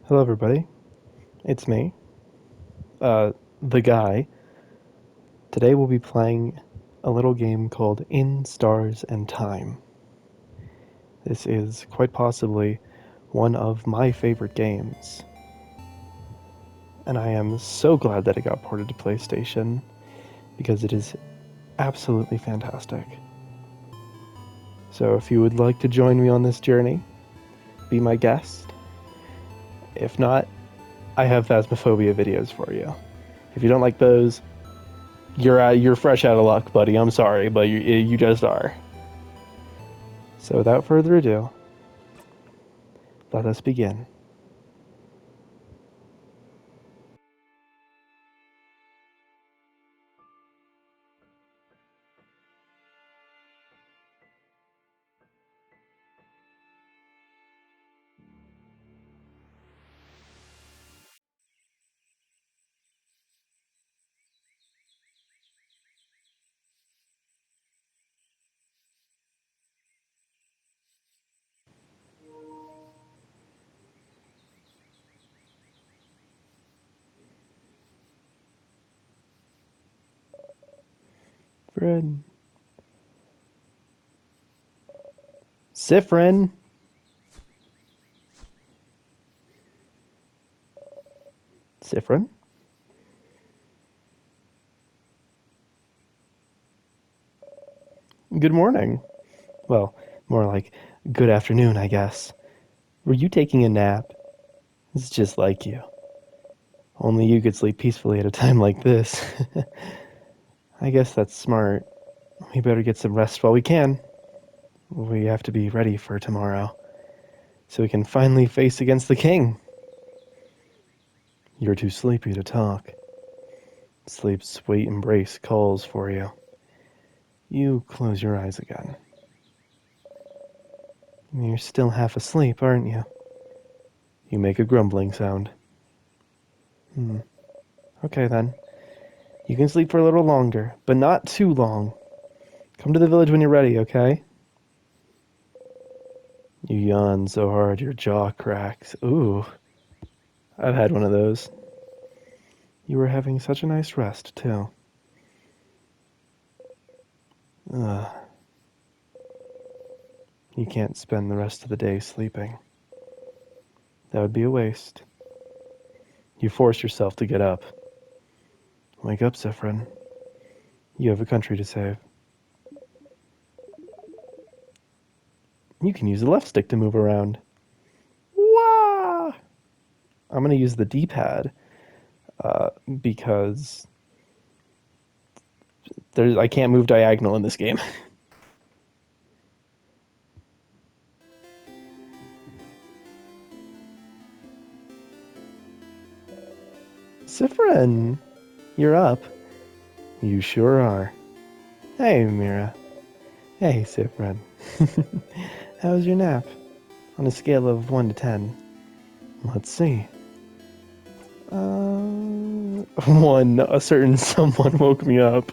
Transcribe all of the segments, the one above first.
Hello, everybody. It's me, the guy. Today we'll be playing a little game called In Stars and Time. This is quite possibly one of my favorite games, and I am so glad that it got ported to PlayStation because it is absolutely fantastic. So, if you would like to join me on this journey, be my guest. If not, I have Phasmophobia videos for you. If you don't like those, you're fresh out of luck, buddy. I'm sorry, but you just are. So without further ado, let us begin. Fred. Sifrin. Sifrin. Good morning. Well, more like good afternoon, I guess. Were you taking a nap? It's just like you. Only you could sleep peacefully at a time like this. I guess that's smart. We better get some rest while we can. We have to be ready for tomorrow, so we can finally face against the king. You're too sleepy to talk. Sleep's sweet embrace calls for you. You close your eyes again. You're still half asleep, aren't you? You make a grumbling sound. Okay then. You can sleep for a little longer, but not too long. Come to the village when you're ready, okay? You yawn so hard your jaw cracks. Ooh, I've had one of those. You were having such a nice rest, too. Ugh. You can't spend the rest of the day sleeping. That would be a waste. You force yourself to get up. Wake up, Sifrin. You have a country to save. You can use the left stick to move around. Wah! I'm going to use the D-pad because I can't move diagonal in this game. Sifrin, you're up. You sure are. Hey, Mira. Hey, Sifrin. How was your nap? On a scale of 1 to 10. Let's see. 1. A certain someone woke me up.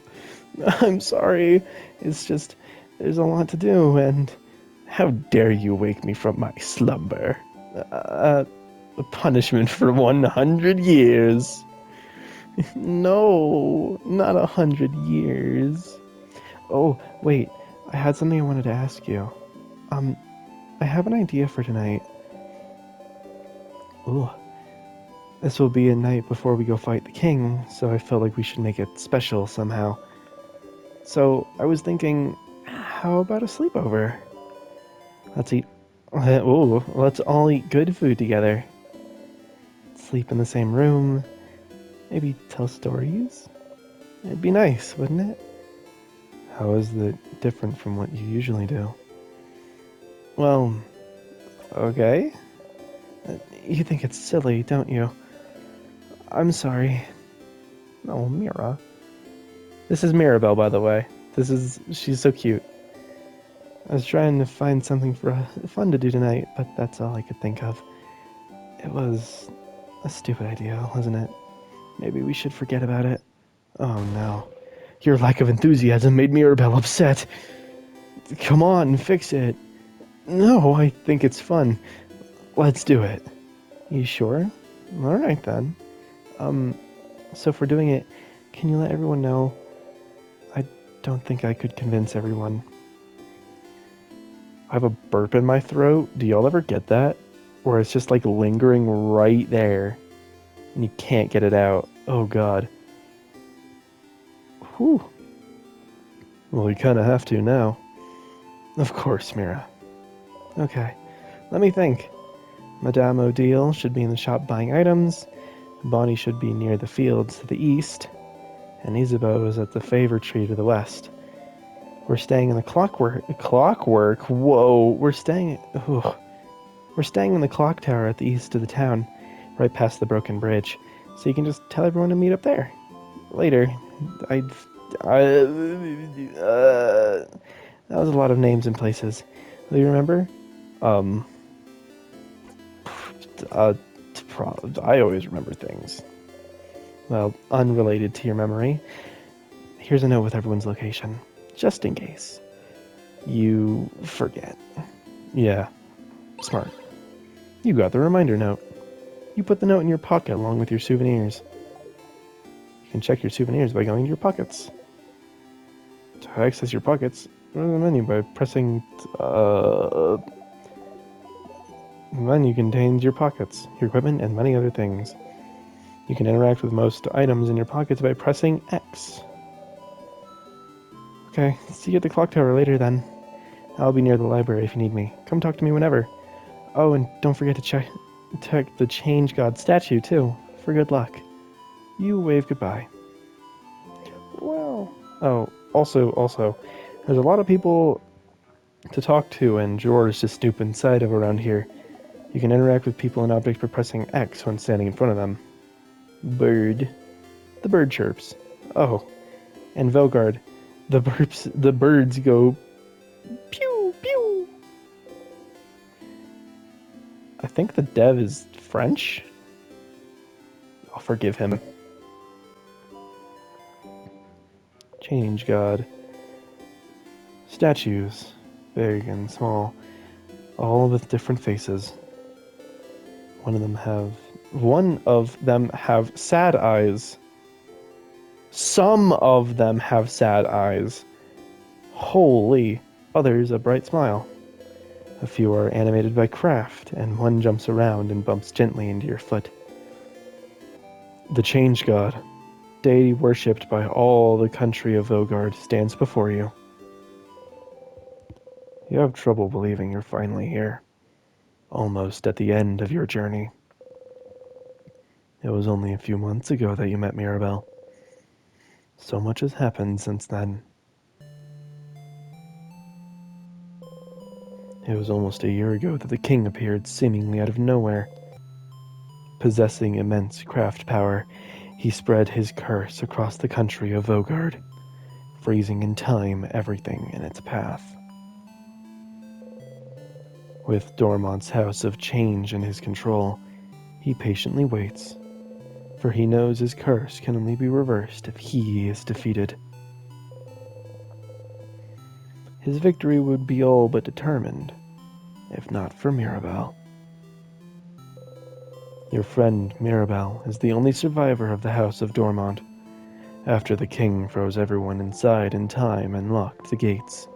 I'm sorry. It's just, there's a lot to do, and how dare you wake me from my slumber? A punishment for 100 years. No, not 100 years. Oh, wait, I had something I wanted to ask you. Um, I have an idea for tonight. Ooh, this will be a night before we go fight the king, so I felt like we should make it special somehow. So, I was thinking, how about a sleepover? Let's eat. Ooh, let's all eat good food together. Sleep in the same room. Maybe tell stories? It'd be nice, wouldn't it? How is it different from what you usually do? Well, okay. You think it's silly, don't you? I'm sorry. Oh, Mira. This is Mirabelle, by the way. She's so cute. I was trying to find something for fun to do tonight, but that's all I could think of. It was a stupid idea, wasn't it? Maybe we should forget about it. Oh no. Your lack of enthusiasm made Mirabelle upset. Come on, fix it. No, I think it's fun. Let's do it. You sure? Alright then. Um, so for doing it, can you let everyone know? I don't think I could convince everyone. I have a burp in my throat. Do y'all ever get that? Where it's just like lingering right there and you can't get it out. Oh god. Whew. Well, you kinda have to now. Of course, Mira. Okay, let me think. Madame Odile should be in the shop buying items. Bonnie should be near the fields to the east. And Isabeau is at the favor tree to the west. We're staying in the clockwork? Whoa, we're staying in the clock tower at the east of the town, right past the broken bridge. So you can just tell everyone to meet up there. Later. That was a lot of names and places. Do you remember? Um, uh, I always remember things. Well, unrelated to your memory. Here's a note with everyone's location, just in case you forget. Yeah, smart. You got the reminder note. You put the note in your pocket along with your souvenirs. You can check your souvenirs by going to your pockets. To access your pockets, go to the menu by pressing the menu contains your pockets, your equipment, and many other things. You can interact with most items in your pockets by pressing X. Okay, see you at the clock tower later then. I'll be near the library if you need me. Come talk to me whenever. Oh, and don't forget to check the Change God statue too, for good luck. You wave goodbye. Well, oh, also, there's a lot of people to talk to and drawers to snoop inside of around here. You can interact with people and objects by pressing X when standing in front of them. Bird. The bird chirps. Oh, and Velgard. The birds go pew pew. I think the dev is French. I'll forgive him. Change God. Statues, big and small, all with different faces. One of them have sad eyes. Some of them have sad eyes. Holy, others a bright smile. A few are animated by craft, and one jumps around and bumps gently into your foot. The Change God, deity worshipped by all the country of Vogard, stands before you. You have trouble believing you're finally here, almost at the end of your journey. It was only a few months ago that you met Mirabelle. So much has happened since then. It was almost a year ago that the king appeared seemingly out of nowhere. Possessing immense craft power, he spread his curse across the country of Vogard, freezing in time everything in its path. With Dormont's House of Change in his control, he patiently waits, for he knows his curse can only be reversed if he is defeated. His victory would be all but determined, if not for Mirabelle. Your friend Mirabelle is the only survivor of the House of Dormont, after the king froze everyone inside in time and locked the gates.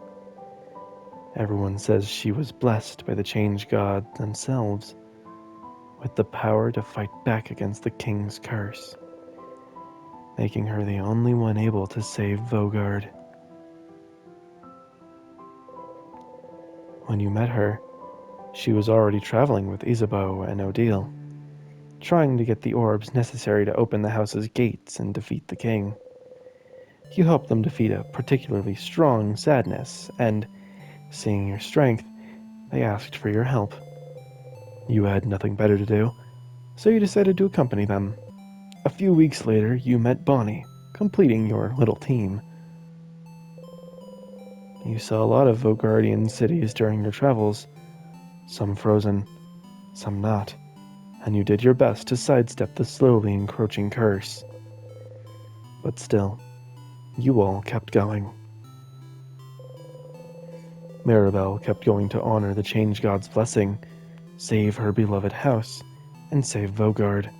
Everyone says she was blessed by the Change God themselves, with the power to fight back against the king's curse, making her the only one able to save Vogard. When you met her, she was already traveling with Isabeau and Odile, trying to get the orbs necessary to open the house's gates and defeat the king. You helped them defeat a particularly strong Sadness, and, seeing your strength, they asked for your help. You had nothing better to do, so you decided to accompany them. A few weeks later, you met Bonnie, completing your little team. You saw a lot of Vogardian cities during your travels, some frozen, some not, and you did your best to sidestep the slowly encroaching curse. But still, you all kept going. Mirabelle kept going to honor the Change God's blessing, save her beloved house, and save Vogard.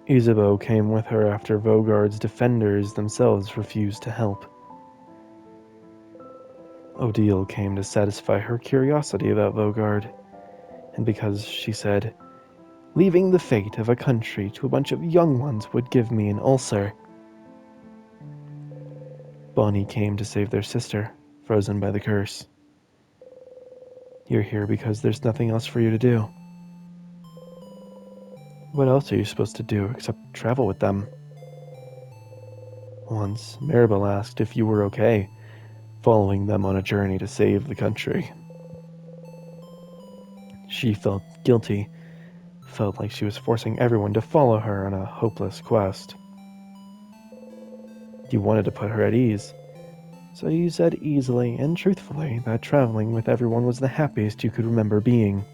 Isabeau came with her after Vogard's defenders themselves refused to help. Odile came to satisfy her curiosity about Vogard, and because she said, "Leaving the fate of a country to a bunch of young ones would give me an ulcer." Bonnie came to save their sister, frozen by the curse. You're here because there's nothing else for you to do. What else are you supposed to do except travel with them? Once, Maribel asked if you were okay, following them on a journey to save the country. She felt guilty, felt like she was forcing everyone to follow her on a hopeless quest. You wanted to put her at ease, so you said easily and truthfully that traveling with everyone was the happiest you could remember being.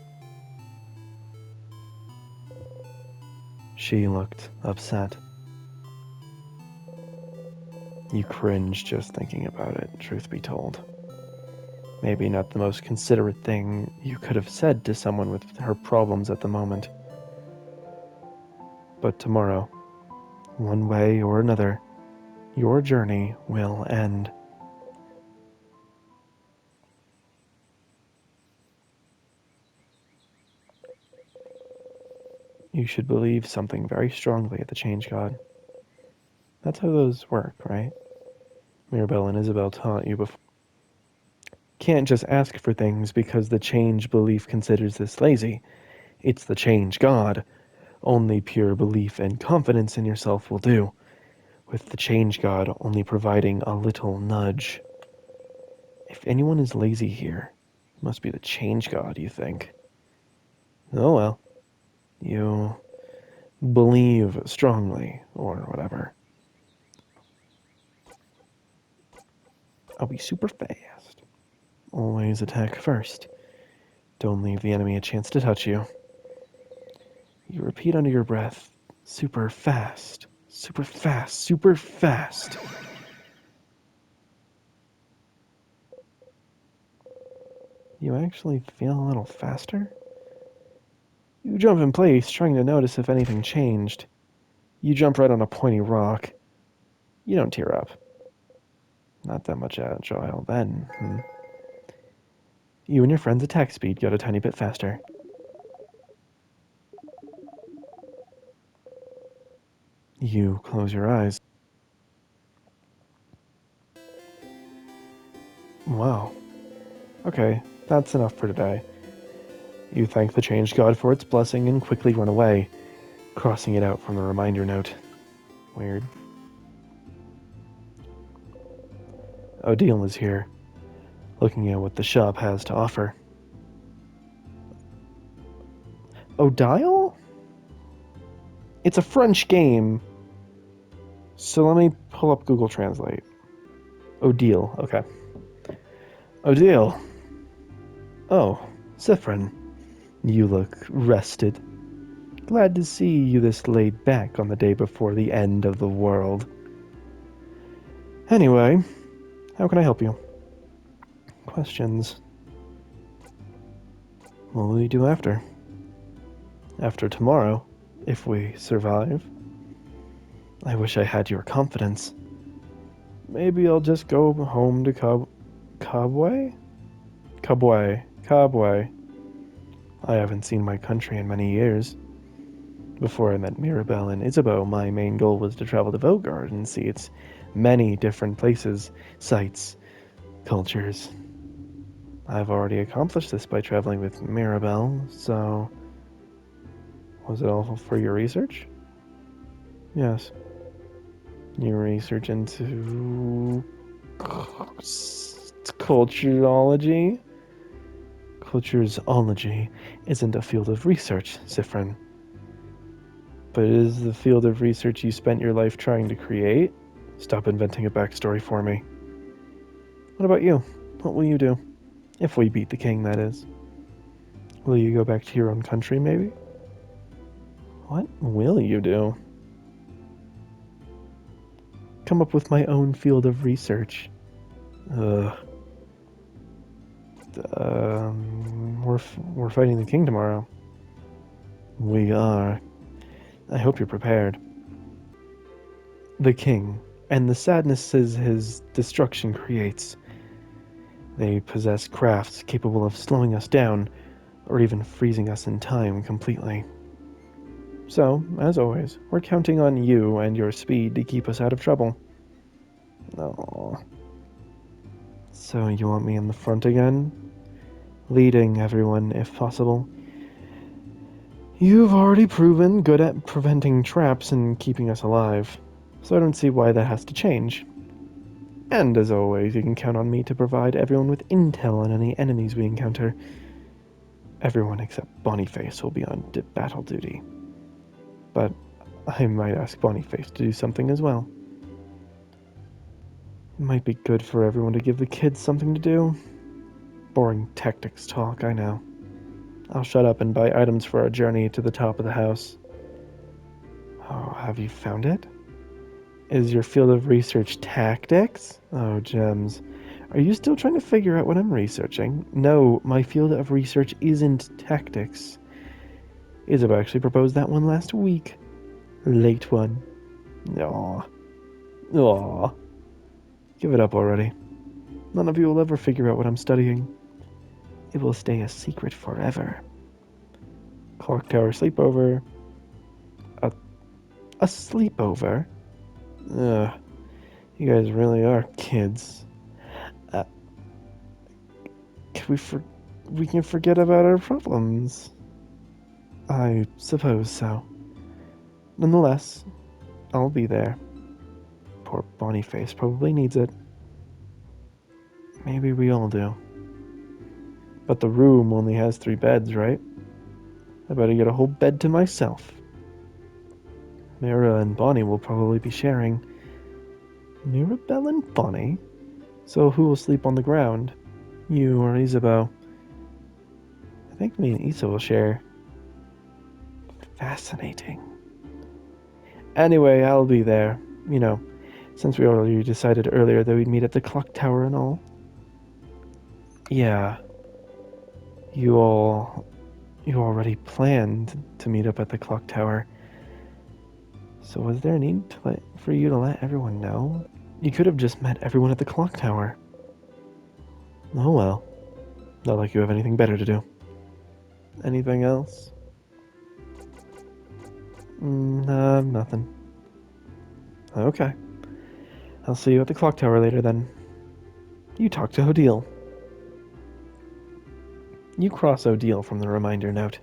She looked upset. You cringed just thinking about it, truth be told. Maybe not the most considerate thing you could have said to someone with her problems at the moment. But tomorrow, one way or another, your journey will end. You should believe something very strongly at the Change God. That's how those work, right? Mirabelle and Isabel taught you before. Can't just ask for things because the change belief considers this lazy. It's the Change God. Only pure belief and confidence in yourself will do, with the Change God only providing a little nudge. If anyone is lazy here, it must be the Change God, you think. Oh well, you believe strongly, or whatever. I'll be super fast. Always attack first. Don't leave the enemy a chance to touch you. You repeat under your breath, super fast, super fast, super fast. You actually feel a little faster? You jump in place, trying to notice if anything changed. You jump right on a pointy rock. You don't tear up. Not that much agile then. You and your friend's attack speed got a tiny bit faster. You close your eyes. Wow. Okay, that's enough for today. You thank the Change God for its blessing and quickly run away, crossing it out from the reminder note. Weird. Odile is here, looking at what the shop has to offer. Odile? It's a French game. So let me pull up Google Translate. Odile, okay. Odile. Oh, Cyphrin. You look rested. Glad to see you this laid back on the day before the end of the world. Anyway, how can I help you? Questions? What will you do after? After tomorrow, if we survive? I wish I had your confidence. Maybe I'll just go home to Cobway? Cobway. I haven't seen my country in many years. Before I met Mirabelle and Isabeau, my main goal was to travel to Vogard and see its many different places, sights, cultures. I've already accomplished this by traveling with Mirabelle, so... Was it all for your research? Yes. Your research into... culturology? Culturesology isn't a field of research, Cyphrin. But it is the field of research you spent your life trying to create. Stop inventing a backstory for me. What about you? What will you do? If we beat the king, that is. Will you go back to your own country, maybe? What will you do? Come up with my own field of research. We're fighting the king tomorrow. We are. I hope you're prepared. The king, and the sadnesses his destruction creates. They possess crafts capable of slowing us down, or even freezing us in time completely. So, as always, we're counting on you and your speed to keep us out of trouble. Oh. So you want me in the front again? Leading everyone, if possible. You've already proven good at preventing traps and keeping us alive, so I don't see why that has to change. And as always, you can count on me to provide everyone with intel on any enemies we encounter. Everyone except Bonyface will be on battle duty. But I might ask Bonyface to do something as well. It might be good for everyone to give the kids something to do. Boring tactics talk, I know. I'll shut up and buy items for our journey to the top of the house. Oh, have you found it? Is your field of research tactics? Oh, gems. Are you still trying to figure out what I'm researching? No, my field of research isn't tactics. Isabel actually proposed that one last week. Late one. Aw. Aw. Give it up already. None of you will ever figure out what I'm studying. It will stay a secret forever. Clock Tower sleepover. A sleepover? Ugh. You guys really are kids. Uh, we can forget about our problems. I suppose so. Nonetheless, I'll be there. Poor Bonyface probably needs it. Maybe we all do. But the room only has 3 beds, right? I better get a whole bed to myself. Mira and Bonnie will probably be sharing. Mirabelle and Bonnie? So who will sleep on the ground? You or Isabeau? I think me and Isa will share. Fascinating. Anyway, I'll be there. You know, since we already decided earlier that we'd meet at the clock tower and all. Yeah. You already planned to meet up at the clock tower. So was there a need for you to let everyone know? You could have just met everyone at the clock tower. Oh well. Not like you have anything better to do. Anything else? Nothing. Okay. I'll see you at the clock tower later then. You talk to Odile. You cross Odile from the reminder note.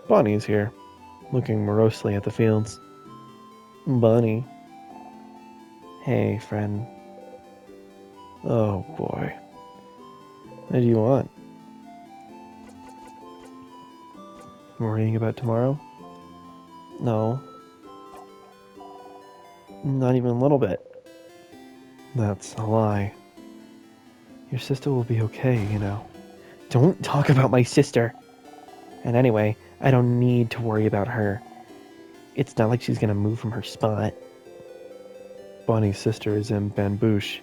Bonnie's here, looking morosely at the fields. Bonnie. Hey, friend. Oh boy. What do you want? Worrying about tomorrow? No. Not even a little bit. That's a lie. Your sister will be okay, you know. Don't talk about my sister! And anyway, I don't need to worry about her. It's not like she's gonna move from her spot. Bonnie's sister is in Bambouche,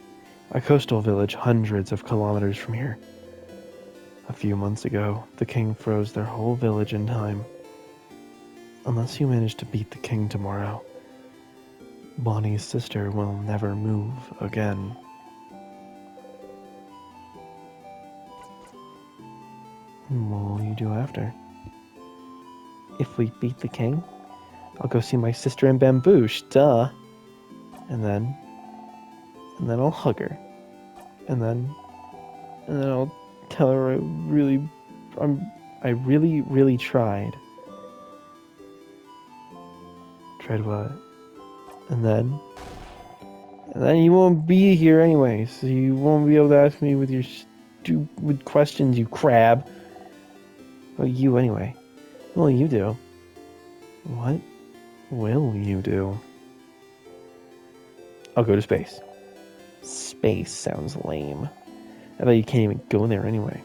a coastal village hundreds of kilometers from here. A few months ago, the king froze their whole village in time. Unless you manage to beat the king tomorrow, Bonnie's sister will never move again. What will you do after? If we beat the king, I'll go see my sister in Bambouche, duh. And then I'll hug her. And then I'll tell her I really tried. Tried what? And then you won't be here anyway, so you won't be able to ask me with your stupid questions, you crab. Well, you anyway. What will you do? What will you do? I'll go to space. Space sounds lame. I bet you can't even go there anyway.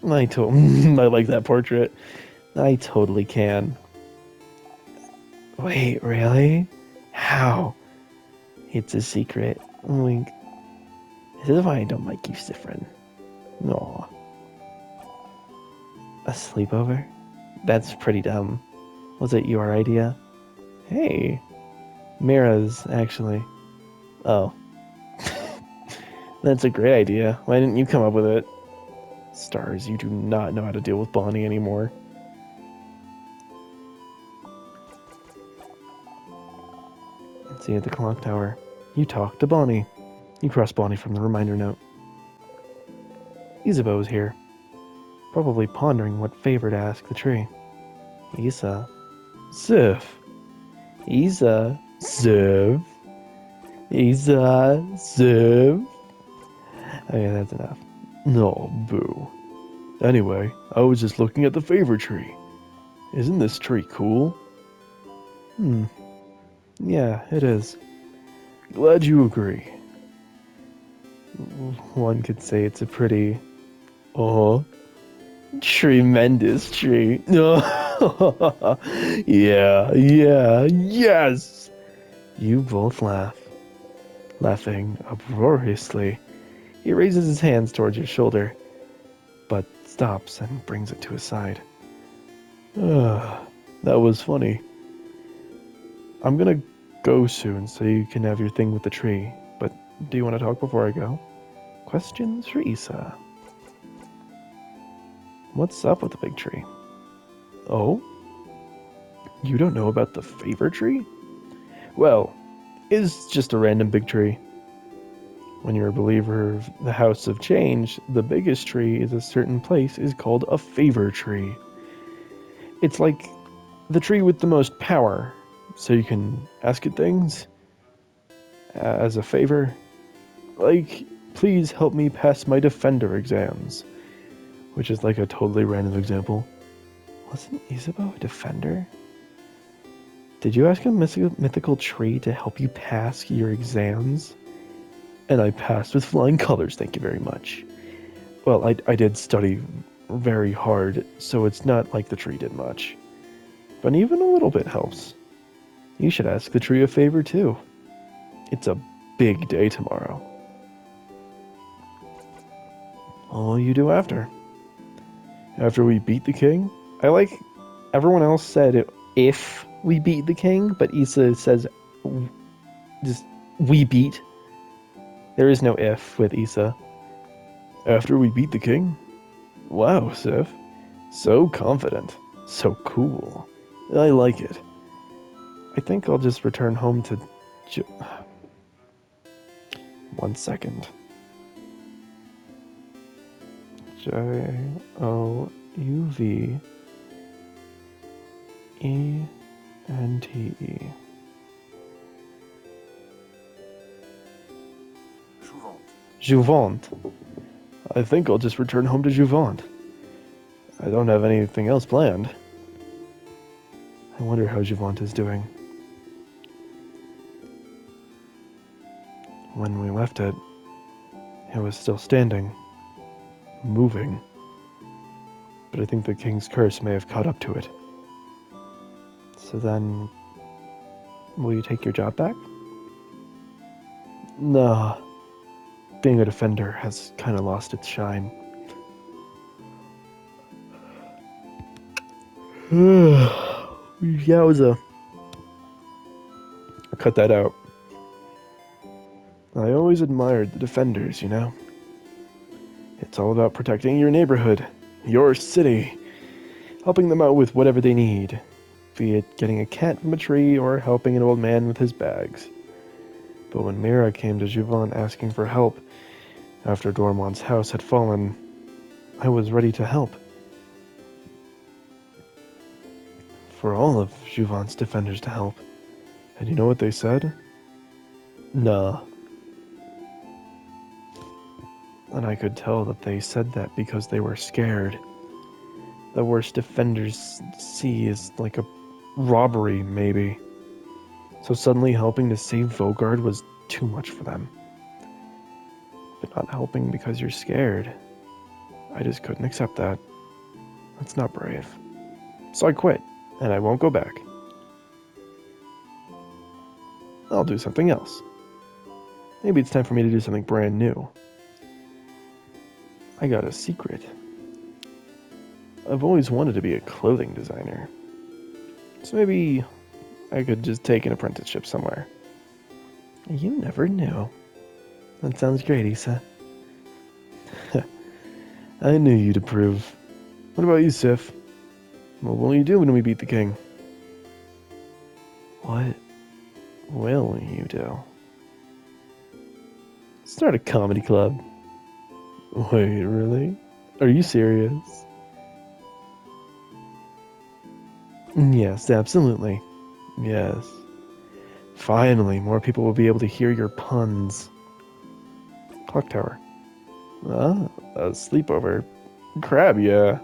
I like that portrait. I totally can. Wait, really? How? It's a secret. Wink. This is why I don't like you, Sifrin. Aw. A sleepover? That's pretty dumb. Was it your idea? Hey, Mira's, actually. Oh, that's a great idea. Why didn't you come up with it? Stars, you do not know how to deal with Bonnie anymore. See you at the clock tower. You talk to Bonnie. You cross Bonnie from the reminder note. Isabeau is here, probably pondering what favor to ask the tree. Isa. Sif. Isa. Sif. Isa. Sif. Okay, that's enough. No, boo. Anyway, I was just looking at the favor tree. Isn't this tree cool? Yeah, it is. Glad you agree. One could say it's a pretty... tremendous tree. Yeah, yes! You both laugh. Laughing uproariously. He raises his hands towards your shoulder, but stops and brings it to his side. That was funny. I'm gonna go soon so you can have your thing with the tree, but do you want to talk before I go? Questions for Isa. What's up with the big tree? Oh? You don't know about the favor tree? Well, it's just a random big tree. When you're a believer of the House of Change, the biggest tree is a certain place is called a favor tree. It's like the tree with the most power, so you can ask it things as a favor. Like, please help me pass my defender exams, which is like a totally random example. Wasn't Isabeau a defender? Did you ask a mythical tree to help you pass your exams? And I passed with flying colors, thank you very much. Well, I did study very hard, so it's not like the tree did much. But even a little bit helps. You should ask the tree a favor too. It's a big day tomorrow. What will you do after? After we beat the king? I like everyone else said if we beat the king, but Isa says just we beat. There is no if with Isa. After we beat the king? Wow, Sif. So confident. So cool. I like it. I think I'll just return home to... 1 second. Jouvente. Jouvente. I think I'll just return home to Jouvente. I don't have anything else planned. I wonder how Jouvente is doing. When we left it, it was still standing, moving. But I think the king's curse may have caught up to it. So then, will you take your job back? Nah. Being a defender has kind of lost its shine. Yowza. I'll cut that out. I always admired the defenders, you know? It's all about protecting your neighborhood, your city, helping them out with whatever they need, be it getting a cat from a tree or helping an old man with his bags. But when Mira came to Jouvente asking for help after Dormont's house had fallen, I was ready to help. For all of Jouvente's defenders to help. And you know what they said? Nah. And I could tell that they said that because they were scared. The worst defenders see is like a robbery, maybe. So suddenly helping to save Vaugarde was too much for them. But not helping because you're scared. I just couldn't accept that. That's not brave. So I quit, and I won't go back. I'll do something else. Maybe it's time for me to do something brand new. I got a secret. I've always wanted to be a clothing designer. So maybe I could just take an apprenticeship somewhere. You never know. That sounds great, Issa. I knew you'd approve. What about you, Sif? What will you do when we beat the king? What will you do? Start a comedy club. Wait, really? Are you serious? Yes, absolutely. Yes. Finally, more people will be able to hear your puns. Clock tower. Ah, a sleepover. Crab, yeah.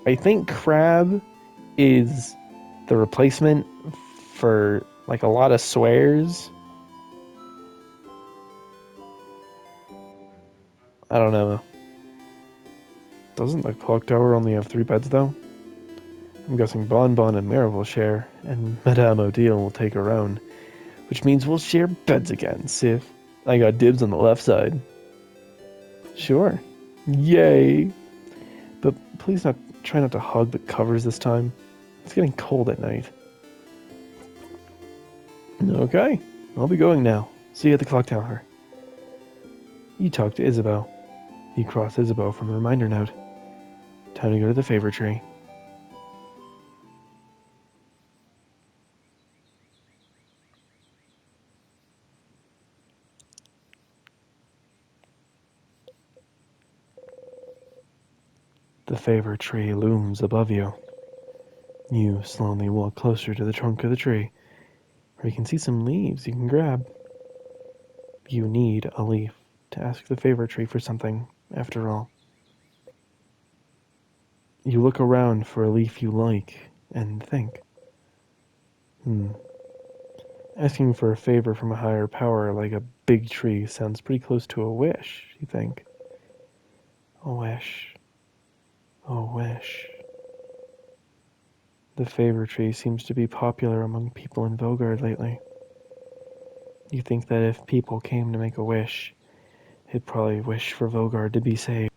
I think crab is the replacement for like a lot of swears. I don't know. Doesn't the clock tower only have 3 beds though? I'm guessing Bon Bon and Mare will share, and Madame Odile will take her own, which means we'll share beds again, Sif. I got dibs on the left side. Sure. Yay! But please try not to hug the covers this time. It's getting cold at night. Okay, I'll be going now. See you at the clock tower. You talk to Isabeau. You cross Isabeau from the reminder note. Time to go to the favor tree. The favor tree looms above you. You slowly walk closer to the trunk of the tree, where you can see some leaves you can grab. You need a leaf to ask the favor tree for something, after all. You look around for a leaf you like and think. Asking for a favor from a higher power like a big tree sounds pretty close to a wish, you think. A wish. A wish. The favor tree seems to be popular among people in Vogard lately. You think that if people came to make a wish, they'd probably wish for Vogard to be saved.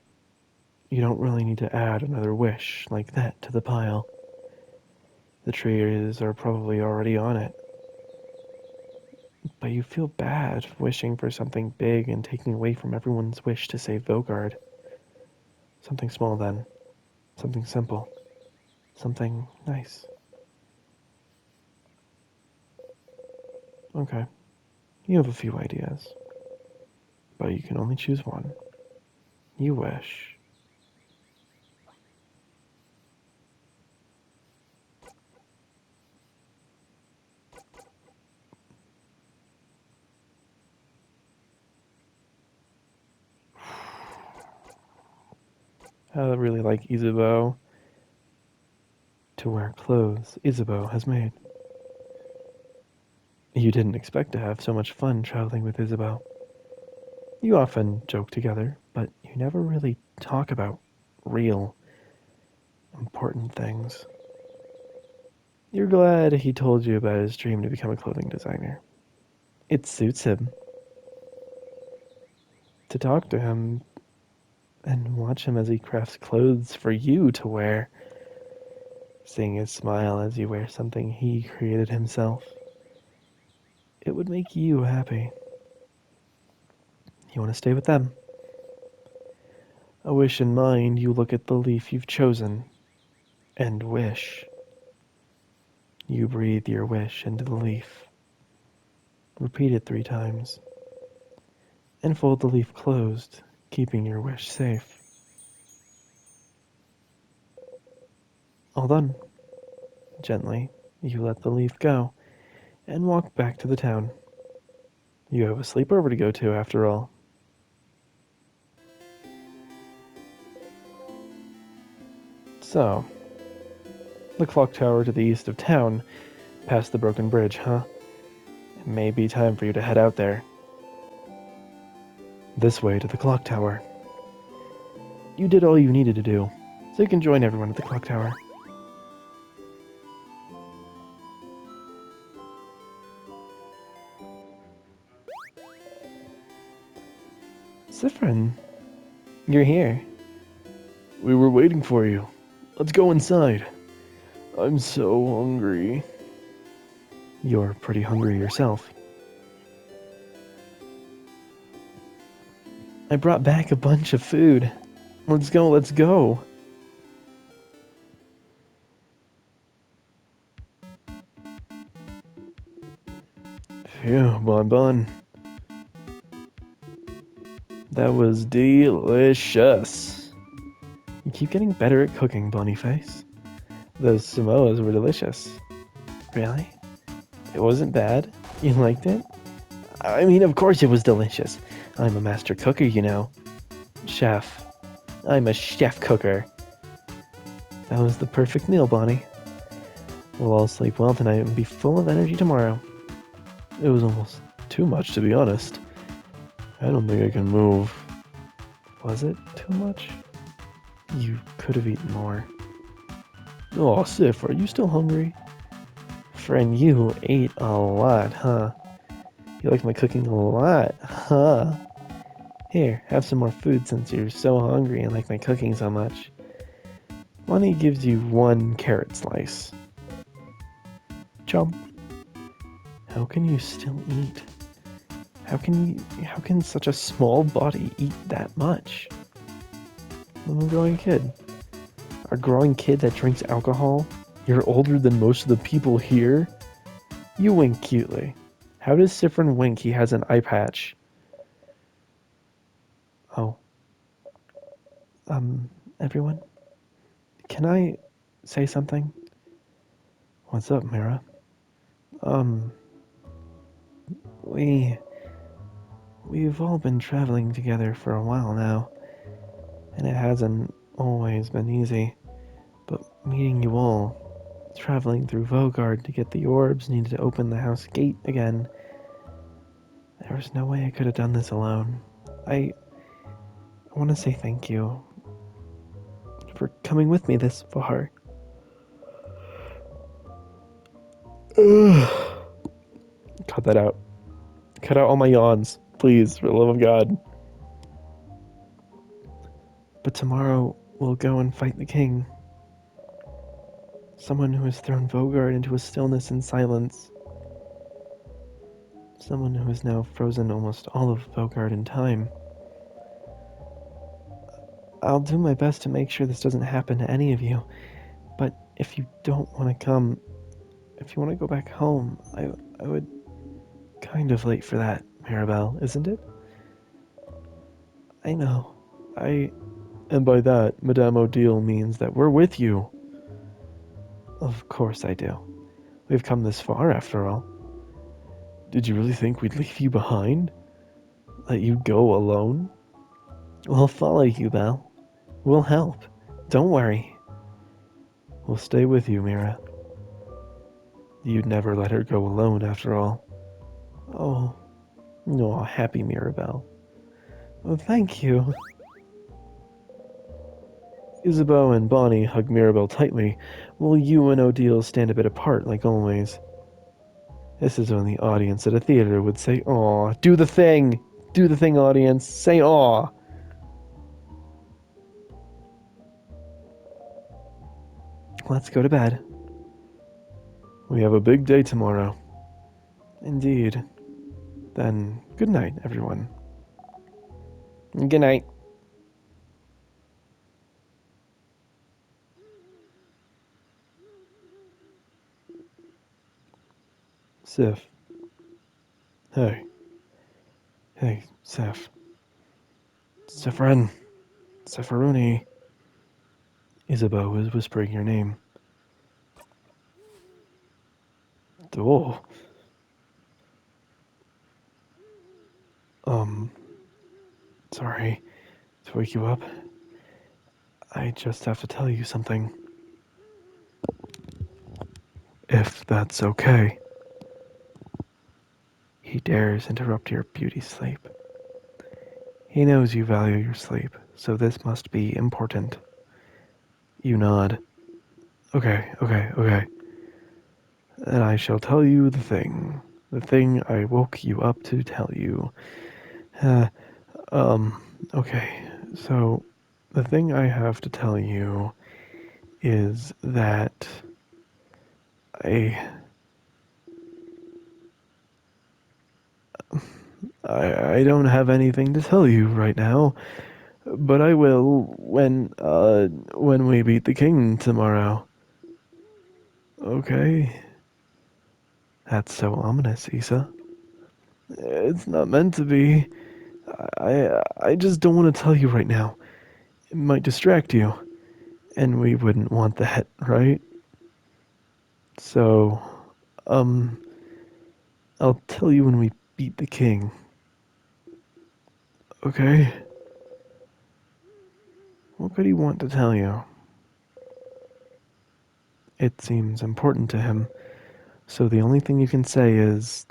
You don't really need to add another wish like that to the pile. The trees are probably already on it. But you feel bad wishing for something big and taking away from everyone's wish to save Vogard. Something small then. Something simple. Something nice. Okay. You have a few ideas. But you can only choose one. You wish. I really like Isabeau to wear clothes Isabeau has made. You didn't expect to have so much fun traveling with Isabeau. You often joke together, but you never really talk about real, important things. You're glad he told you about his dream to become a clothing designer. It suits him. To talk to him and watch him as he crafts clothes for you to wear, seeing his smile as you wear something he created himself, it would make you happy. You want to stay with them. A wish in mind, you look at the leaf you've chosen and wish. You breathe your wish into the leaf. Repeat it 3 times. And fold the leaf closed, keeping your wish safe. All done. Gently, you let the leaf go and walk back to the town. You have a sleepover to go to after all. So, the clock tower to the east of town, past the broken bridge, huh? It may be time for you to head out there. This way to the clock tower. You did all you needed to do, so you can join everyone at the clock tower. Siffrin, you're here. We were waiting for you. Let's go inside. I'm so hungry. You're pretty hungry yourself. I brought back a bunch of food. Let's go, let's go. Phew, Bon. That was delicious. You keep getting better at cooking, Bonyface. Those Samoas were delicious. Really? It wasn't bad? You liked it? I mean, of course it was delicious. I'm a master cooker, you know. Chef. I'm a chef cooker. That was the perfect meal, Bonnie. We'll all sleep well tonight and be full of energy tomorrow. It was almost too much, to be honest. I don't think I can move. Was it too much? You could have eaten more. Oh, Sif, are you still hungry? Friend, you ate a lot, huh? You like my cooking a lot, huh? Here, have some more food since you're so hungry and like my cooking so much. Money gives you one carrot slice. Chomp. How can you still eat? How can such a small body eat that much? I'm a growing kid. A growing kid that drinks alcohol? You're older than most of the people here? You wink cutely. How does Sifrin wink? He has an eye patch. Oh. Everyone? Can I say something? What's up, Mira? Um, we... We've all been traveling together for a while now, and it hasn't always been easy. But meeting you all, traveling through Vogard to get the orbs needed to open the house gate again, there was no way I could have done this alone. I want to say thank you for coming with me this far. Cut that out. Cut out all my yawns, please, for the love of God. But tomorrow we'll go and fight the king. Someone who has thrown Vogard into a stillness and silence. Someone who has now frozen almost all of Vogard in time. I'll do my best to make sure this doesn't happen to any of you, but if you don't want to come, if you want to go back home, I would... Kind of late for that, Maribel, isn't it? I know. And by that, Madame Odile means that we're with you. Of course I do. We've come this far, after all. Did you really think we'd leave you behind? Let you go alone? We'll follow you, Belle. We'll help. Don't worry. We'll stay with you, Mira. You'd never let her go alone, after all. Oh, no, happy Mirabelle. Oh, thank you. Isabeau and Bonnie hug Mirabelle tightly, while you and Odile stand a bit apart, like always. This is when the audience at a theater would say, "Aw, do the thing! Do the thing, audience! Say aw!" Let's go to bed. We have a big day tomorrow. Indeed. Then, good night, everyone. Good night. Sif. Hey. Hey, Sif. Sifren. Sifruni. Isabeau was whispering your name. Oh. Um, sorry to wake you up. I just have to tell you something. If that's okay. He dares interrupt your beauty sleep. He knows you value your sleep, so this must be important. You nod. Okay. And I shall tell you the thing. The thing I woke you up to tell you. Uh, okay. So, the thing I have to tell you is that I I don't have anything to tell you right now, but I will when we beat the king tomorrow. Okay? That's so ominous, Issa. It's not meant to be. I just don't want to tell you right now. It might distract you, and we wouldn't want that, right? So, um, I'll tell you when we beat the king. Okay? What could he want to tell you? It seems important to him, so the only thing you can say is,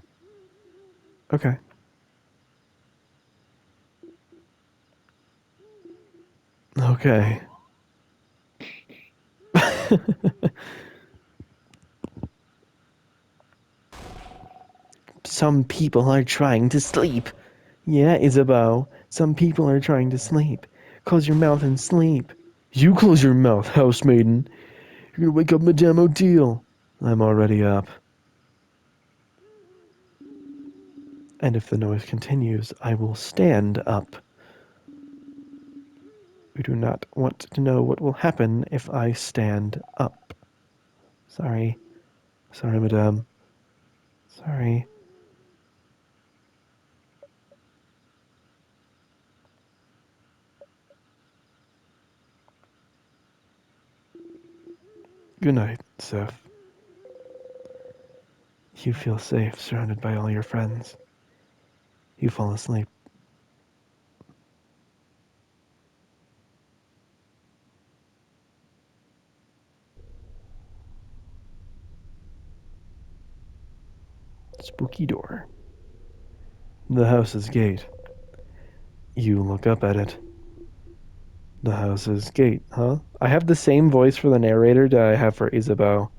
okay. Okay. Some people are trying to sleep. Yeah, Isabeau. Some people are trying to sleep. Close your mouth and sleep. You close your mouth, housemaiden. You're gonna wake up Madame Odile. I'm already up. And if the noise continues, I will stand up. We do not want to know what will happen if I stand up. Sorry. Sorry, madame. Sorry. Good night, Seth. You feel safe surrounded by all your friends. You fall asleep. Spooky door. The house's gate. You look up at it. The house's gate, huh? I have the same voice for the narrator that I have for Isabeau.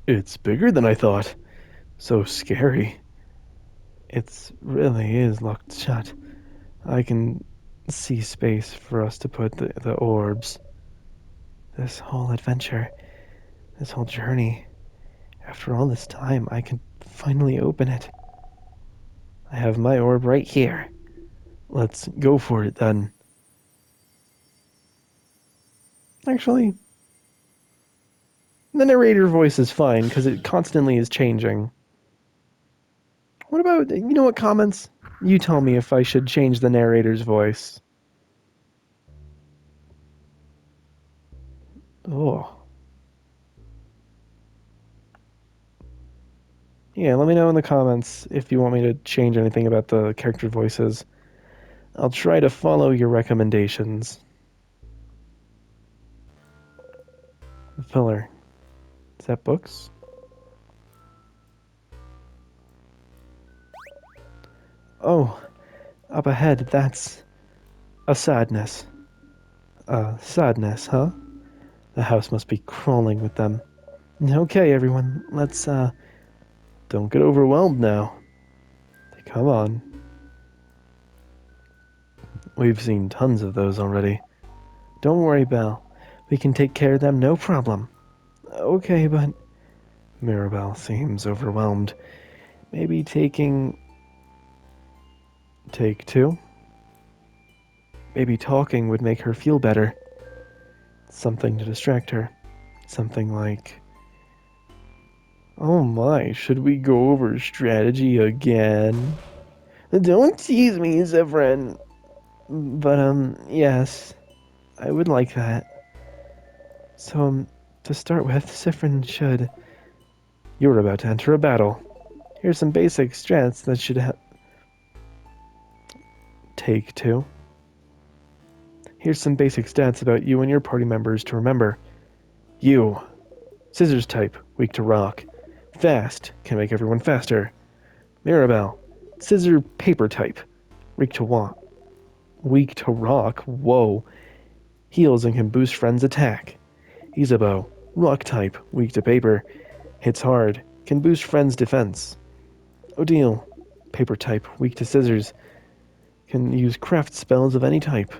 It's bigger than I thought. So scary. It really is locked shut. I can see space for us to put the orbs. This whole adventure, this whole journey, after all this time, I can finally open it. I have my orb right here. Let's go for it then. Actually, the narrator voice is fine because it constantly is changing. What about, you know what, comments? You tell me if I should change the narrator's voice. Oh. Yeah, let me know in the comments if you want me to change anything about the character voices. I'll try to follow your recommendations. Filler. Is that books? Oh, up ahead, that's a sadness. Sadness, huh? The house must be crawling with them. Okay, everyone, let's, don't get overwhelmed now. Come on. We've seen tons of those already. Don't worry, Belle. We can take care of them, no problem. Okay, but... Mirabelle seems overwhelmed. Maybe taking... Take two? Maybe talking would make her feel better. Something to distract her. Something like... Oh my, should we go over strategy again? Don't tease me, Zephyrin. But, yes. I would like that. So, to start with, Zephyrin should... You're about to enter a battle. Here's some basic strats that should Take two. Here's some basic stats about you and your party members to remember. You. Scissors type, weak to rock. Fast, can make everyone faster. Mirabelle. Scissor paper type, weak to walk. Weak to rock, whoa. Heals and can boost friends' attack. Isabeau. Rock type, weak to paper. Hits hard, can boost friends' defense. Odile. Paper type, weak to scissors. Can use craft spells of any type.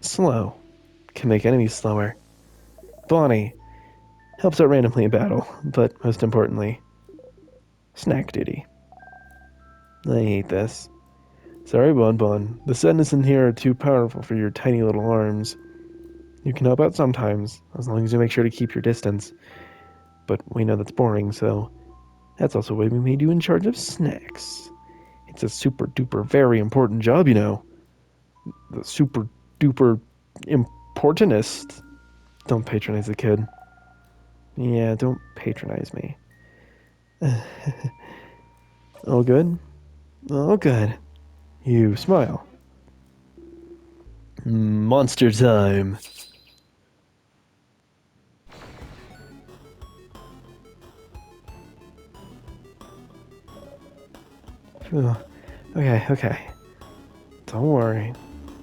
Slow. Can make enemies slower. Bonnie. Helps out randomly in battle, but most importantly, snack duty. I hate this. Sorry, Bon Bon. The sadness in here are too powerful for your tiny little arms. You can help out sometimes, as long as you make sure to keep your distance. But we know that's boring, so that's also why we made you in charge of snacks. It's a super duper very important job, you know. The super duper importantist. Don't patronize the kid. Yeah, don't patronize me. All good? All good. You smile. Monster time. Ugh. Okay. Don't worry.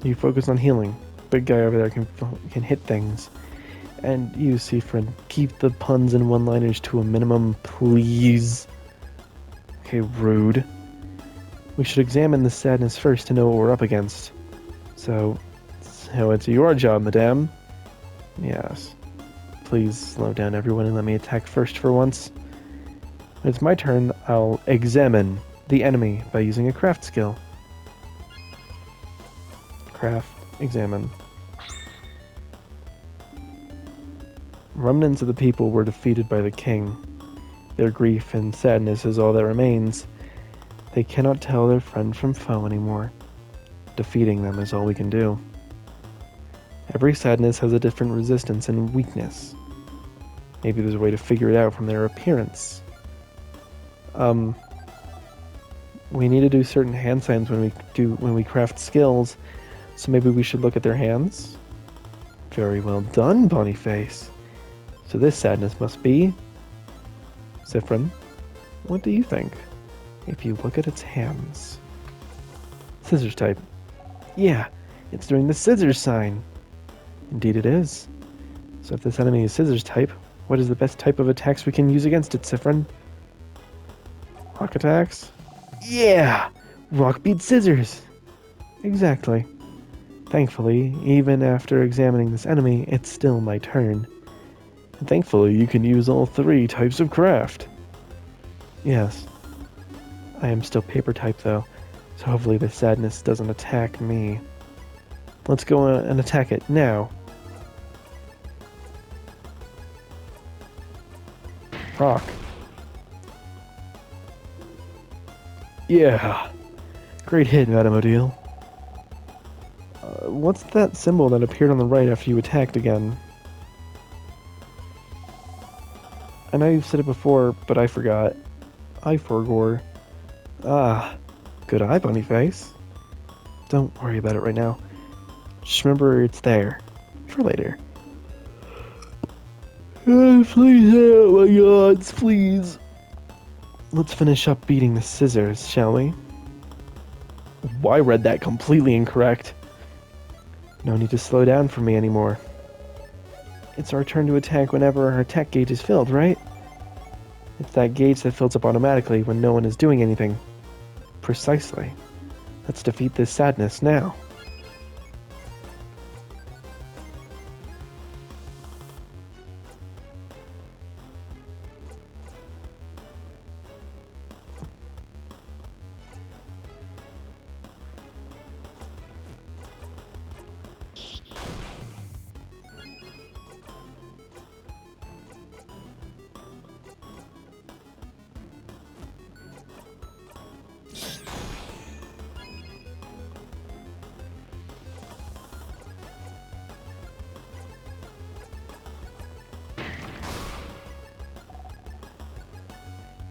You focus on healing. Big guy over there can hit things. And you, Seafriend, keep the puns and one-liners to a minimum, please. Okay, rude. We should examine the sadness first to know what we're up against. So it's your job, madame. Yes. Please slow down, everyone, and let me attack first for once. When it's my turn, I'll examine the enemy by using a craft skill. Craft, examine. Remnants of the people were defeated by the king. Their grief and sadness is all that remains. They cannot tell their friend from foe anymore. Defeating them is all we can do. Every sadness has a different resistance and weakness. Maybe there's a way to figure it out from their appearance. We need to do certain hand signs when we craft skills, so maybe we should look at their hands. Very well done, Boniface. So this sadness must be Siffrin. What do you think? If you look at its hands. Scissors type. Yeah, it's doing the scissors sign. Indeed it is. So if this enemy is scissors type, what is the best type of attacks we can use against it, Siffrin? Rock attacks? Yeah! Rock beats scissors! Exactly. Thankfully, even after examining this enemy, it's still my turn. And thankfully, you can use all three types of craft. Yes. I am still paper type though, so hopefully the sadness doesn't attack me. Let's go and attack it now. Rock. Yeah. Great hit, Madame Odile. What's that symbol that appeared on the right after you attacked again? I know you've said it before, but I forgot. I forgore. Ah, good eye, Boniface. Don't worry about it right now. Just remember it's there. For later. Please, oh my gods, please. Let's finish up beating the scissors, shall we? I read that completely incorrect. No need to slow down for me anymore. It's our turn to attack whenever our attack gauge is filled, right? It's that gauge that fills up automatically when no one is doing anything. Precisely. Let's defeat this sadness now.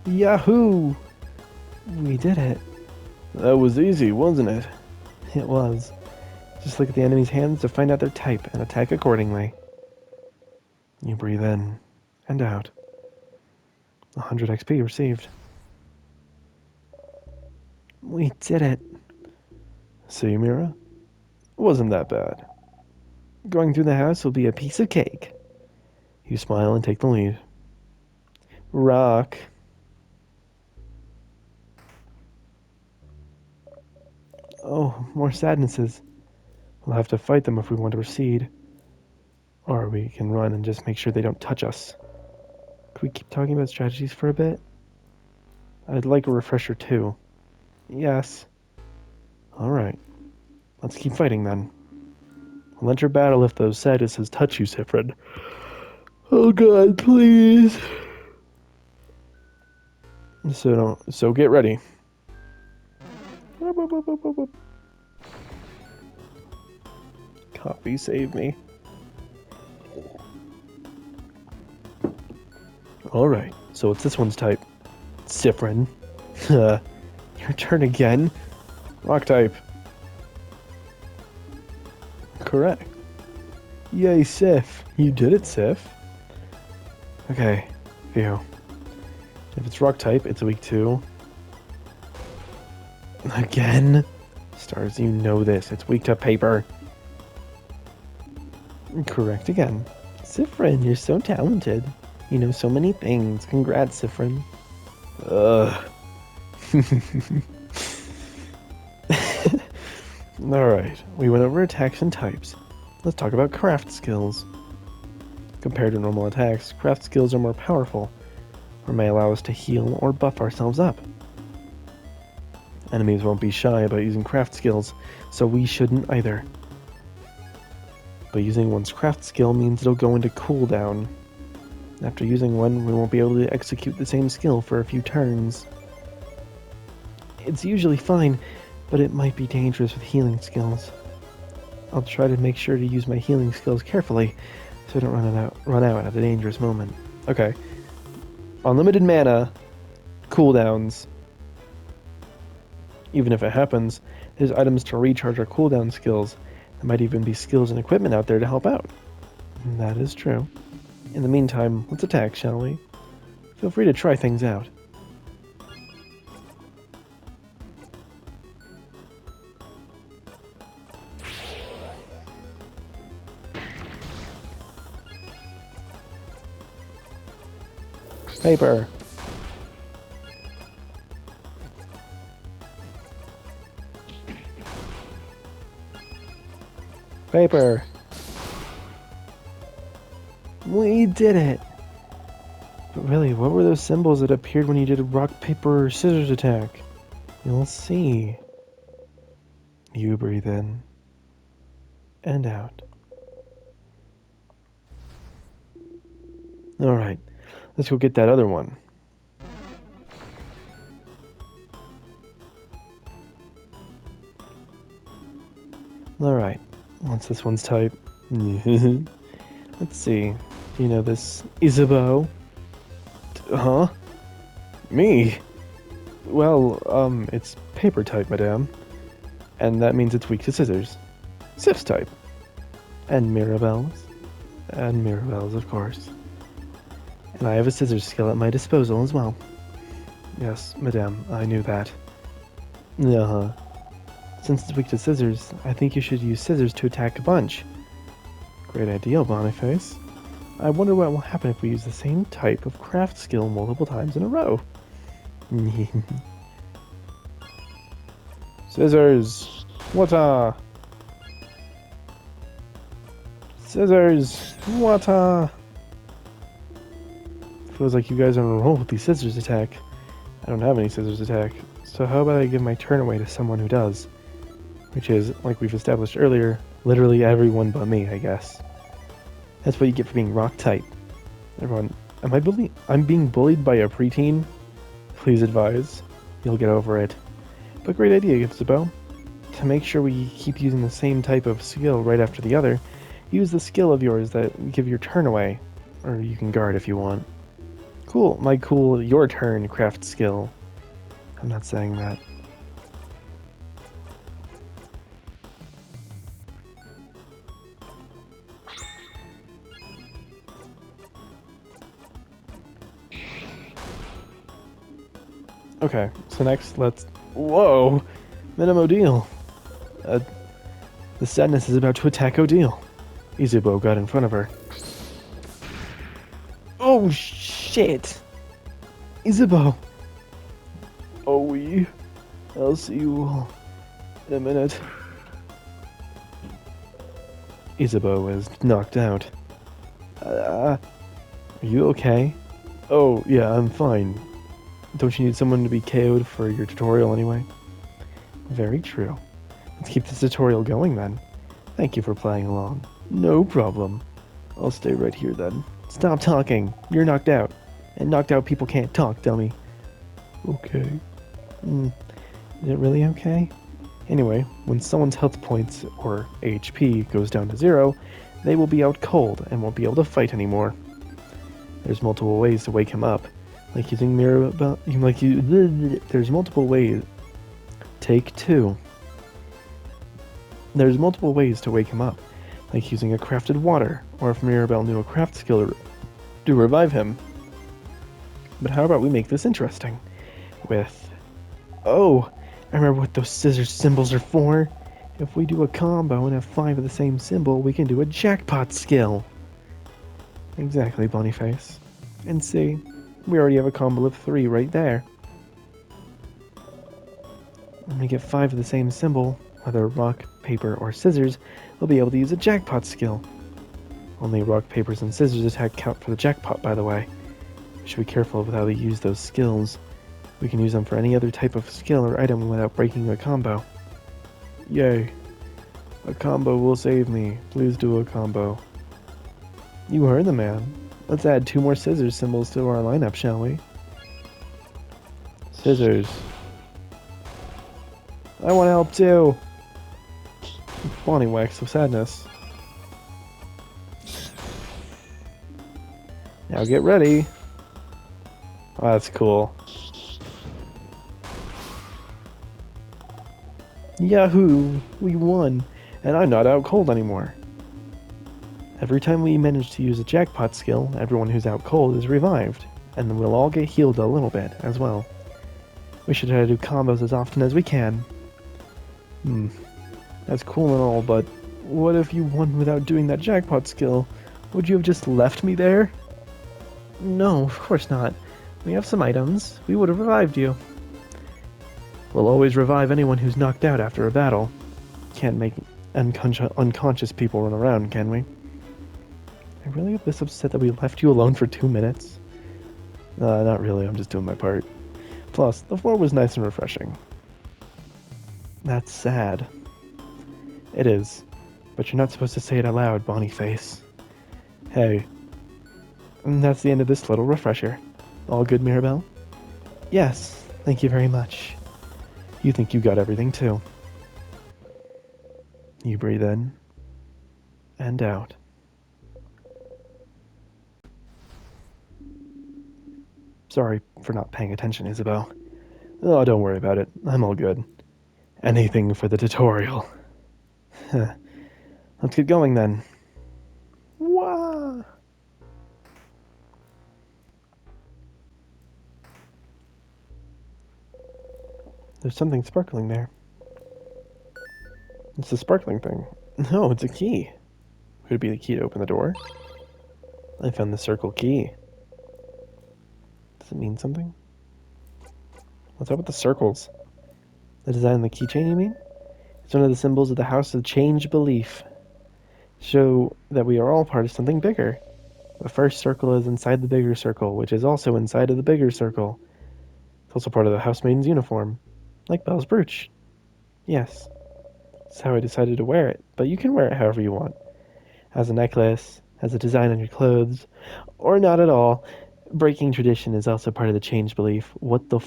Yahoo! We did it. That was easy, wasn't it? It was. Just look at the enemy's hands to find out their type and attack accordingly. You breathe in and out. 100 XP received. We did it. See, Mira? Wasn't that bad. Going through the house will be a piece of cake. You smile and take the lead. Rock. Oh, more sadnesses. We'll have to fight them if we want to proceed. Or we can run and just make sure they don't touch us. Could we keep talking about strategies for a bit? I'd like a refresher too. Yes. Alright. Let's keep fighting then. We'll enter battle if the Sadduses touch you, Siffred. Oh god, please. So get ready. Coffee, save me. Alright, so it's this one's type. Siffrin. Your turn again? Rock type. Correct. Yay, Sif. You did it, Sif. Okay, phew. If it's rock type, it's weak 2. Again? Stars, you know this. It's weak to paper. Correct again. Siffrin, you're so talented. You know so many things. Congrats, Siffrin. Ugh. Alright, we went over attacks and types. Let's talk about craft skills. Compared to normal attacks, craft skills are more powerful, or may allow us to heal or buff ourselves up. Enemies won't be shy about using craft skills, so we shouldn't either. But using one's craft skill means it'll go into cooldown. After using one, we won't be able to execute the same skill for a few turns. It's usually fine, but it might be dangerous with healing skills. I'll try to make sure to use my healing skills carefully, so I don't run out at a dangerous moment. Okay. Unlimited mana, cooldowns. Even if it happens, there's items to recharge our cooldown skills. There might even be skills and equipment out there to help out. That is true. In the meantime, let's attack, shall we? Feel free to try things out. Paper. Paper. We did it! But really, what were those symbols that appeared when you did a rock, paper, scissors attack? You'll see. You breathe in. And out. Alright, let's go get that other one. Alright, what's this one's type? Let's see. Do you know this Isabeau? Huh? Me? Well, it's paper type, madame. And that means it's weak to scissors. Sif's type. And Mirabelle's. And Mirabelle's, of course. And I have a scissors skill at my disposal as well. Yes, madame, I knew that. Uh-huh. Since it's weak to scissors, I think you should use scissors to attack a bunch. Great idea, Boniface. I wonder what will happen if we use the same type of craft skill multiple times in a row. Scissors! Wata! Scissors! Wata! Feels like you guys are on a roll with the scissors attack. I don't have any scissors attack, so how about I give my turn away to someone who does? Which is, like we've established earlier, literally everyone but me, I guess. That's what you get for being rock type. Everyone, I'm being bullied by a preteen? Please advise. You'll get over it. But great idea, Isabeau. To make sure we keep using the same type of skill right after the other, use the skill of yours that give your turn away. Or you can guard if you want. Cool, my cool your turn craft skill. I'm not saying that. Okay, so next let's... Whoa! Minimo Odile! The sadness is about to attack Odile. Isabeau got in front of her. Oh shit! Isabeau! Oh we... I'll see you all in a minute. Isabeau is knocked out. Are you okay? Oh, yeah, I'm fine. Don't you need someone to be KO'd for your tutorial anyway? Very true. Let's keep this tutorial going then. Thank you for playing along. No problem. I'll stay right here then. Stop talking. You're knocked out. And knocked out people can't talk, dummy. Okay. Is it really okay? Anyway, when someone's health points, or HP, goes down to 0, they will be out cold and won't be able to fight anymore. There's multiple ways to wake him up, like using Mirabelle. There's multiple ways. Take 2. There's multiple ways to wake him up, like using a crafted water, or if Mirabelle knew a craft skill to revive him. But how about we make this interesting? With... Oh! I remember what those scissors symbols are for. If we do a combo and have 5 of the same symbol, we can do a jackpot skill. Exactly, Boniface. And see, we already have a combo of 3 right there. When we get 5 of the same symbol, whether rock, paper, or scissors, we'll be able to use a jackpot skill. Only rock, papers, and scissors attack count for the jackpot, by the way. We should be careful with how we use those skills. We can use them for any other type of skill or item without breaking a combo. Yay. A combo will save me. Please do a combo. You heard the man. Let's add 2 more scissors symbols to our lineup, shall we? Scissors. I want to help too. Bonnie wax of sadness. Now get ready. Oh, that's cool. Yahoo! We won! And I'm not out cold anymore. Every time we manage to use a jackpot skill, everyone who's out cold is revived, and then we'll all get healed a little bit as well. We should try to do combos as often as we can. That's cool and all, but what if you won without doing that jackpot skill? Would you have just left me there? No, of course not. We have some items. We would have revived you. We'll always revive anyone who's knocked out after a battle. Can't make unconscious people run around, can we? I really get this upset that we left you alone for 2 minutes. Not really, I'm just doing my part. Plus, the floor was nice and refreshing. That's sad. It is. But you're not supposed to say it out loud, Boniface. Hey. And that's the end of this little refresher. All good, Mirabelle? Yes, thank you very much. You think you got everything, too. You breathe in and out. Sorry for not paying attention, Isabeau. Oh, don't worry about it. I'm all good. Anything for the tutorial. Let's get going then. Wah! There's something sparkling there. It's a sparkling thing. No, it's a key. Could it be the key to open the door? I found the circle key. Does it mean something? What's up with the circles? The design on the keychain, you mean? It's one of the symbols of the House of Change Belief. Show that we are all part of something bigger. The first circle is inside the bigger circle, which is also inside of the bigger circle. It's also part of the housemaiden's uniform. Like Belle's brooch. Yes. That's how I decided to wear it, but you can wear it however you want. As a necklace, as a design on your clothes, or not at all. Breaking tradition is also part of the change belief. What the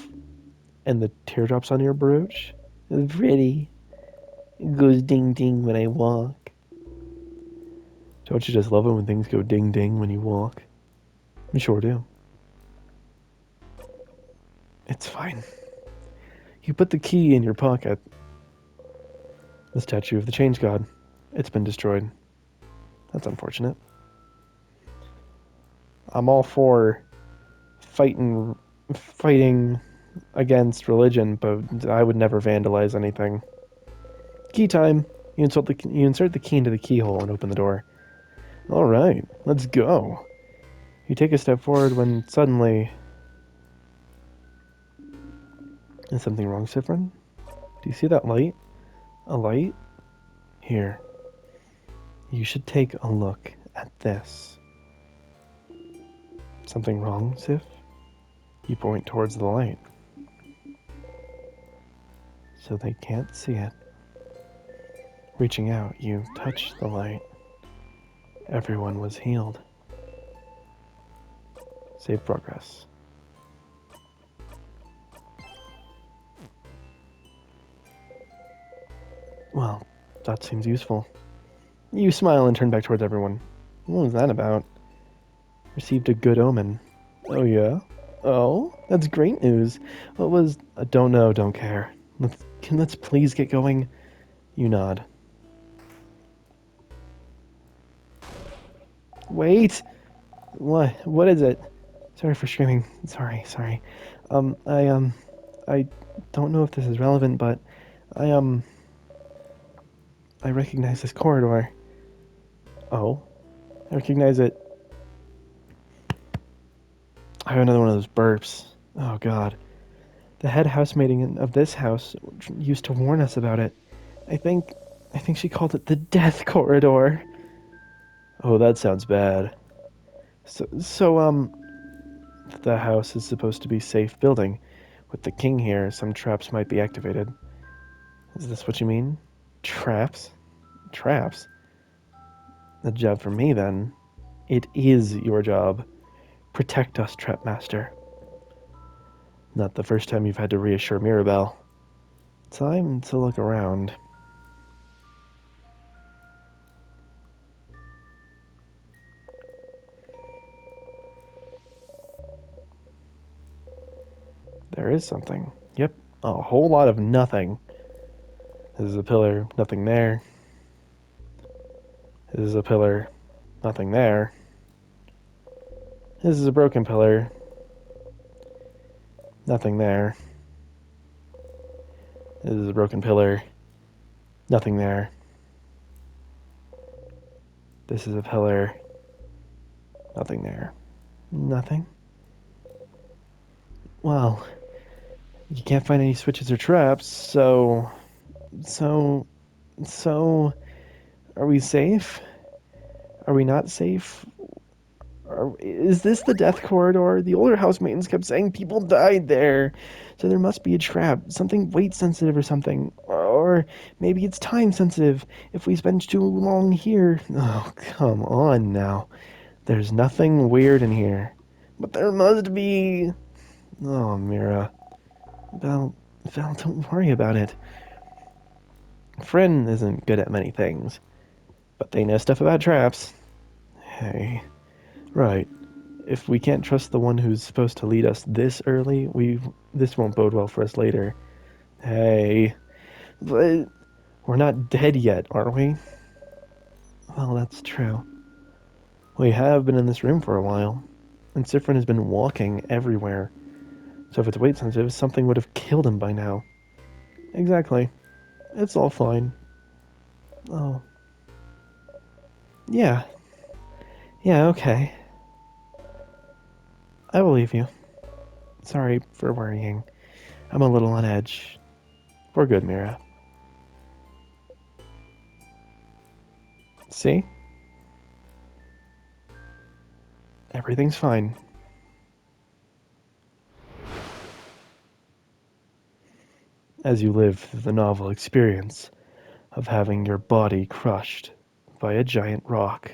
and the teardrops on your brooch? It's pretty. It goes ding ding when I walk. Don't you just love it when things go ding ding when you walk? I sure do. It's fine. You put the key in your pocket. The statue of the Change God. It's been destroyed. That's unfortunate. I'm all for fighting against religion, but I would never vandalize anything. Key time. You insert the key into the keyhole and open the door. All right, let's go. You take a step forward when suddenly... Is something wrong, Siffrin? Do you see that light? A light? Here. You should take a look at this. Something wrong, Sif? You point towards the light. So they can't see it. Reaching out, you touch the light. Everyone was healed. Save progress. Well, that seems useful. You smile and turn back towards everyone. What was that about? Received a good omen. Oh, yeah? Oh, that's great news. What was. Don't know, don't care. Let's please get going. You nod. Wait! What is it? Sorry for screaming. Sorry. Um, I, um, I don't know if this is relevant, but I, I recognize this corridor. Oh, I recognize it. I have another one of those burps. Oh, God. The head housemaid of this house used to warn us about it. I think, I think she called it the death corridor. Oh, that sounds bad. So, the house is supposed to be safe building. With the king here, some traps might be activated. Is this what you mean? Traps? Traps? The job for me, then. It is your job. Protect us, Trap Master. Not the first time you've had to reassure Mirabelle. Time to look around. There is something. Yep, a whole lot of nothing. This is a pillar, nothing there. This is a pillar, nothing there. This is a broken pillar, nothing there. This is a broken pillar, nothing there. This is a pillar, nothing there. Nothing? Well, you can't find any switches or traps, so, so, are we safe? Are we not safe? Is this the death corridor? The older housemaidens kept saying people died there. So there must be a trap, something weight sensitive or something. Or maybe it's time sensitive if we spend too long here. Oh, come on now. There's nothing weird in here. But there must be. Oh, Mira. Val, don't worry about it. Friend isn't good at many things, but they know stuff about traps. Hey. Right. If we can't trust the one who's supposed to lead us this early, this won't bode well for us later. Hey, but we're not dead yet, are we? Well, that's true. We have been in this room for a while, and Sifrin has been walking everywhere. So if it's weight sensitive, something would have killed him by now. Exactly. It's all fine. Oh. Yeah. Yeah, okay. I believe you. Sorry for worrying. I'm a little on edge. We're good, Mira. See? Everything's fine. As you live through the novel experience of having your body crushed by a giant rock.